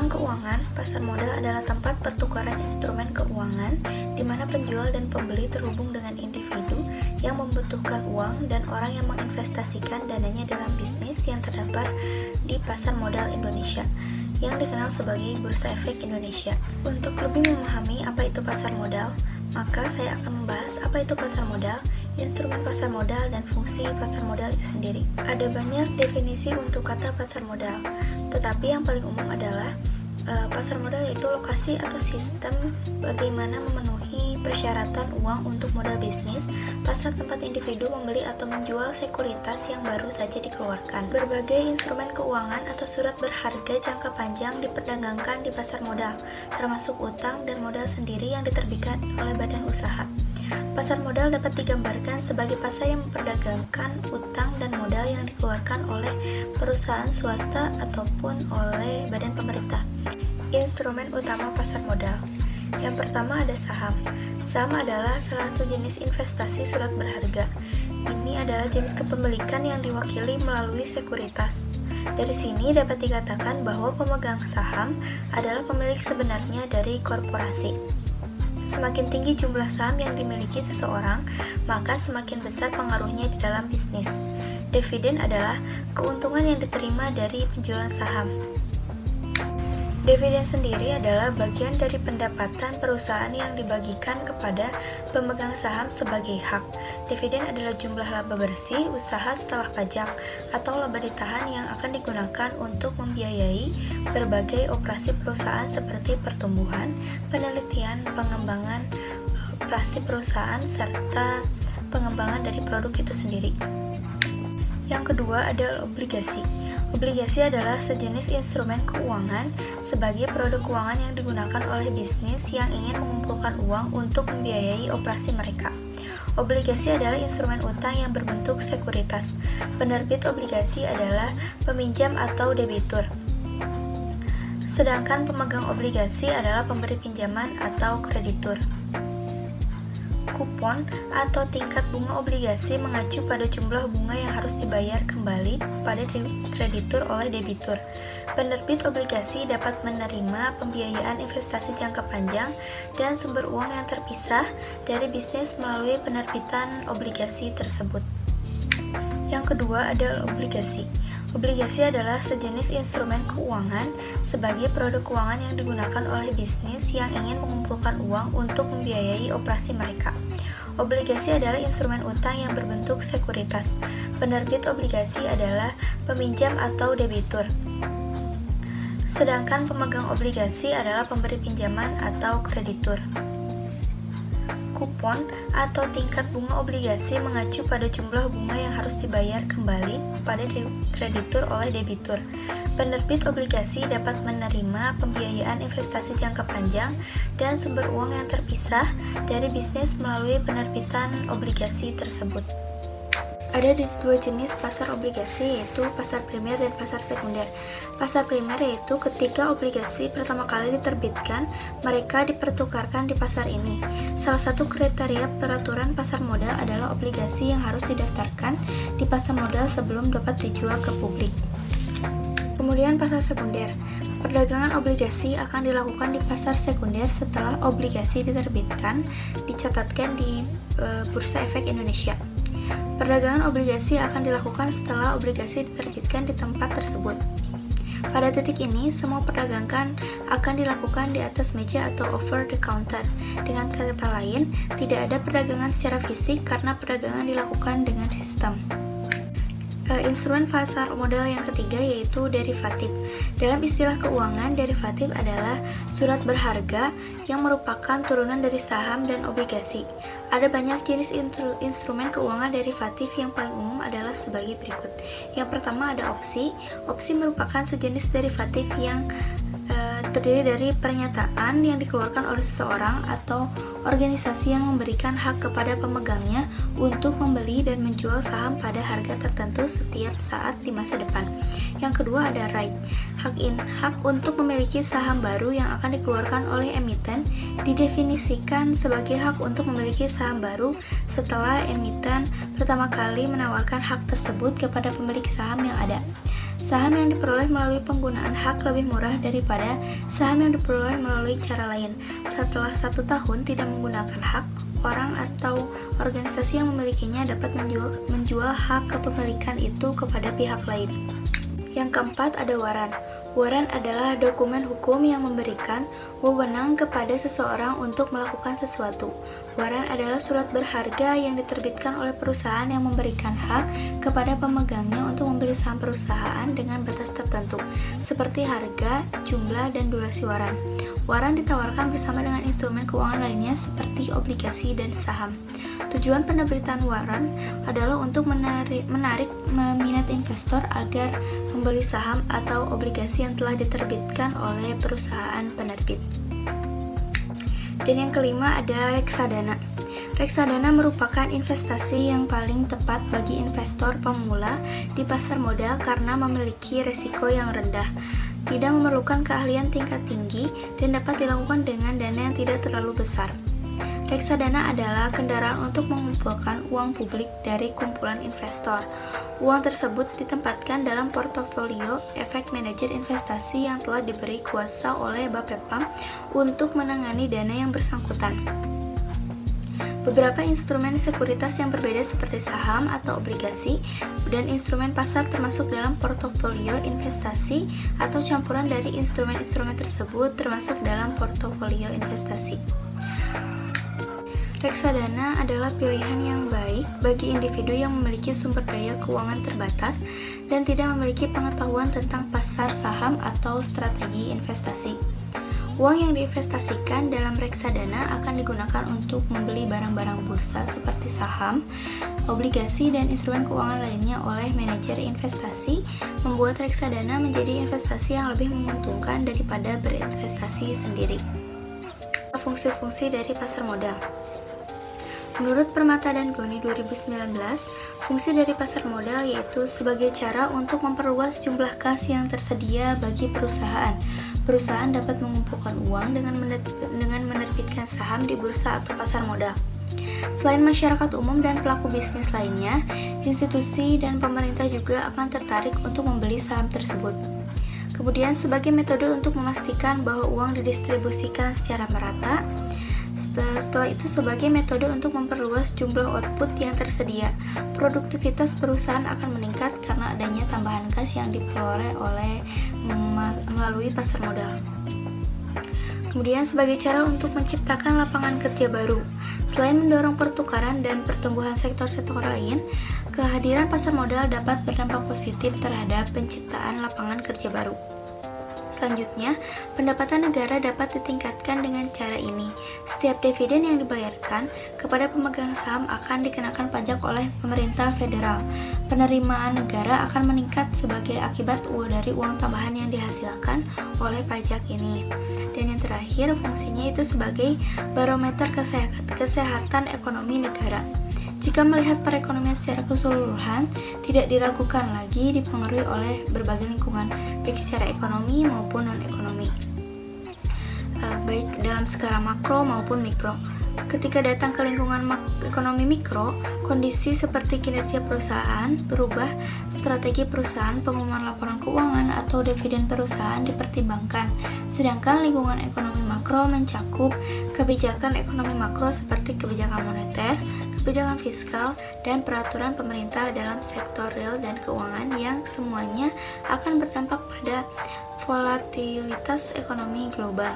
bidang keuangan, pasar modal adalah tempat pertukaran instrumen keuangan di mana penjual dan pembeli terhubung dengan individu yang membutuhkan uang dan orang yang menginvestasikan dananya dalam bisnis yang terdapat di pasar modal Indonesia, yang dikenal sebagai Bursa Efek Indonesia. Untuk lebih memahami apa itu pasar modal, maka saya akan membahas apa itu pasar modal, instrumen pasar modal, dan fungsi pasar modal itu sendiri. Ada banyak definisi untuk kata pasar modal, tetapi yang paling umum adalah pasar modal yaitu lokasi atau sistem bagaimana memenuhi persyaratan uang untuk modal bisnis, pasar tempat individu membeli atau menjual sekuritas yang baru saja dikeluarkan. Berbagai instrumen keuangan atau surat berharga jangka panjang diperdagangkan di pasar modal, termasuk utang dan modal sendiri yang diterbitkan oleh badan usaha. Pasar modal dapat digambarkan sebagai pasar yang memperdagangkan utang dan modal yang dikeluarkan oleh perusahaan swasta ataupun oleh badan pemerintah. Instrumen utama pasar modal. Yang pertama ada saham. Saham adalah salah satu jenis investasi surat berharga. Ini adalah jenis kepemilikan yang diwakili melalui sekuritas. Dari sini dapat dikatakan bahwa pemegang saham adalah pemilik sebenarnya dari korporasi. Semakin tinggi jumlah saham yang dimiliki seseorang, maka semakin besar pengaruhnya di dalam bisnis. Dividen adalah keuntungan yang diterima dari penjualan saham. Dividen sendiri adalah bagian dari pendapatan perusahaan yang dibagikan kepada pemegang saham sebagai hak. Dividen adalah jumlah laba bersih usaha setelah pajak atau laba ditahan yang akan digunakan untuk membiayai berbagai operasi perusahaan seperti pertumbuhan, penelitian, pengembangan operasi perusahaan, serta pengembangan dari produk itu sendiri. Yang kedua adalah obligasi. Obligasi adalah sejenis instrumen keuangan sebagai produk keuangan yang digunakan oleh bisnis yang ingin mengumpulkan uang untuk membiayai operasi mereka. Obligasi adalah instrumen utang yang berbentuk sekuritas. Penerbit obligasi adalah peminjam atau debitur. Sedangkan pemegang obligasi adalah pemberi pinjaman atau kreditur. Kupon atau tingkat bunga obligasi mengacu pada jumlah bunga yang harus dibayar kembali pada kreditur oleh debitur. Penerbit obligasi dapat menerima pembiayaan investasi jangka panjang dan sumber uang yang terpisah dari bisnis melalui penerbitan obligasi tersebut. Yang kedua adalah obligasi. Obligasi adalah sejenis instrumen keuangan sebagai produk keuangan yang digunakan oleh bisnis yang ingin mengumpulkan uang untuk membiayai operasi mereka. Obligasi adalah instrumen utang yang berbentuk sekuritas. Penerbit obligasi adalah peminjam atau debitur. Sedangkan pemegang obligasi adalah pemberi pinjaman atau kreditur. Kupon atau tingkat bunga obligasi mengacu pada jumlah bunga yang harus dibayar kembali pada kreditur oleh debitur. Penerbit obligasi dapat menerima pembiayaan investasi jangka panjang dan sumber uang yang terpisah dari bisnis melalui penerbitan obligasi tersebut. Ada dua jenis pasar obligasi, yaitu pasar primer dan pasar sekunder. Pasar primer yaitu ketika obligasi pertama kali diterbitkan, mereka dipertukarkan di pasar ini. Salah satu kriteria peraturan pasar modal adalah obligasi yang harus didaftarkan di pasar modal sebelum dapat dijual ke publik. Kemudian pasar sekunder. Perdagangan obligasi akan dilakukan di pasar sekunder setelah obligasi diterbitkan, dicatatkan di Bursa Efek Indonesia. Perdagangan obligasi akan dilakukan setelah obligasi diterbitkan di tempat tersebut. Pada titik ini, semua perdagangan akan dilakukan di atas meja atau over the counter. Dengan kata lain, tidak ada perdagangan secara fisik karena perdagangan dilakukan dengan sistem. Instrumen pasar modal yang ketiga yaitu derivatif. Dalam istilah keuangan, derivatif adalah surat berharga yang merupakan turunan dari saham dan obligasi. Ada banyak jenis instrumen keuangan derivatif yang paling umum adalah sebagai berikut. Yang pertama ada opsi. Opsi merupakan sejenis derivatif yang terdiri dari pernyataan yang dikeluarkan oleh seseorang atau organisasi yang memberikan hak kepada pemegangnya untuk membeli dan menjual saham pada harga tertentu setiap saat di masa depan. Yang kedua ada right. Hak untuk memiliki saham baru yang akan dikeluarkan oleh emiten didefinisikan sebagai hak untuk memiliki saham baru setelah emiten pertama kali menawarkan hak tersebut kepada pemilik saham yang ada. Saham yang diperoleh melalui penggunaan hak lebih murah daripada saham yang diperoleh melalui cara lain. Setelah 1 tahun tidak menggunakan hak, orang atau organisasi yang memilikinya dapat menjual hak kepemilikan itu kepada pihak lain. Yang keempat ada waran. Waran adalah dokumen hukum yang memberikan wewenang kepada seseorang untuk melakukan sesuatu. Waran adalah surat berharga yang diterbitkan oleh perusahaan yang memberikan hak kepada pemegangnya untuk membeli saham perusahaan dengan batas tertentu, seperti harga, jumlah, dan durasi waran. Waran ditawarkan bersama dengan instrumen keuangan lainnya seperti obligasi dan saham. Tujuan penerbitan waran adalah untuk menarik minat investor agar membeli saham atau obligasi yang telah diterbitkan oleh perusahaan penerbit. Dan yang kelima ada reksadana. Reksadana merupakan investasi yang paling tepat bagi investor pemula di pasar modal karena memiliki risiko yang rendah, tidak memerlukan keahlian tingkat tinggi, dan dapat dilakukan dengan dana yang tidak terlalu besar. Reksadana adalah kendaraan untuk mengumpulkan uang publik dari kumpulan investor. Uang tersebut ditempatkan dalam portofolio efek manajer investasi yang telah diberi kuasa oleh Bapepam untuk menangani dana yang bersangkutan. Beberapa instrumen sekuritas yang berbeda seperti saham atau obligasi dan instrumen pasar termasuk dalam portofolio investasi atau campuran dari instrumen-instrumen tersebut termasuk dalam portofolio investasi. Reksadana adalah pilihan yang baik bagi individu yang memiliki sumber daya keuangan terbatas dan tidak memiliki pengetahuan tentang pasar saham atau strategi investasi. Uang yang diinvestasikan dalam reksadana akan digunakan untuk membeli barang-barang bursa seperti saham, obligasi, dan instrumen keuangan lainnya oleh manajer investasi, membuat reksadana menjadi investasi yang lebih menguntungkan daripada berinvestasi sendiri. Fungsi-fungsi dari pasar modal. Menurut Permata dan Goni 2019, fungsi dari pasar modal yaitu sebagai cara untuk memperluas jumlah kas yang tersedia bagi perusahaan. Perusahaan dapat mengumpulkan uang dengan menerbitkan saham di bursa atau pasar modal. Selain masyarakat umum dan pelaku bisnis lainnya, institusi dan pemerintah juga akan tertarik untuk membeli saham tersebut. Kemudian sebagai metode untuk memastikan bahwa uang didistribusikan secara merata. Setelah itu sebagai metode untuk memperluas jumlah output yang tersedia. Produktivitas perusahaan akan meningkat karena adanya tambahan kas yang diperoleh melalui pasar modal. Kemudian sebagai cara untuk menciptakan lapangan kerja baru. Selain mendorong pertukaran dan pertumbuhan sektor-sektor lain, kehadiran pasar modal dapat berdampak positif terhadap penciptaan lapangan kerja baru. Selanjutnya, pendapatan negara dapat ditingkatkan dengan cara ini. Setiap dividen yang dibayarkan kepada pemegang saham akan dikenakan pajak oleh pemerintah federal. Penerimaan negara akan meningkat sebagai akibat dari uang tambahan yang dihasilkan oleh pajak ini. Dan yang terakhir, fungsinya itu sebagai barometer kesehatan ekonomi negara. Jika melihat perekonomian secara keseluruhan, tidak diragukan lagi dipengaruhi oleh berbagai lingkungan, baik secara ekonomi maupun non-ekonomi, baik dalam skala makro maupun mikro. Ketika datang ke lingkungan ekonomi mikro, kondisi seperti kinerja perusahaan berubah, strategi perusahaan, pengumuman laporan keuangan, atau dividen perusahaan dipertimbangkan. Sedangkan lingkungan ekonomi makro mencakup kebijakan ekonomi makro seperti kebijakan moneter, kebijakan fiskal, dan peraturan pemerintah dalam sektor real dan keuangan yang semuanya akan berdampak pada volatilitas ekonomi global.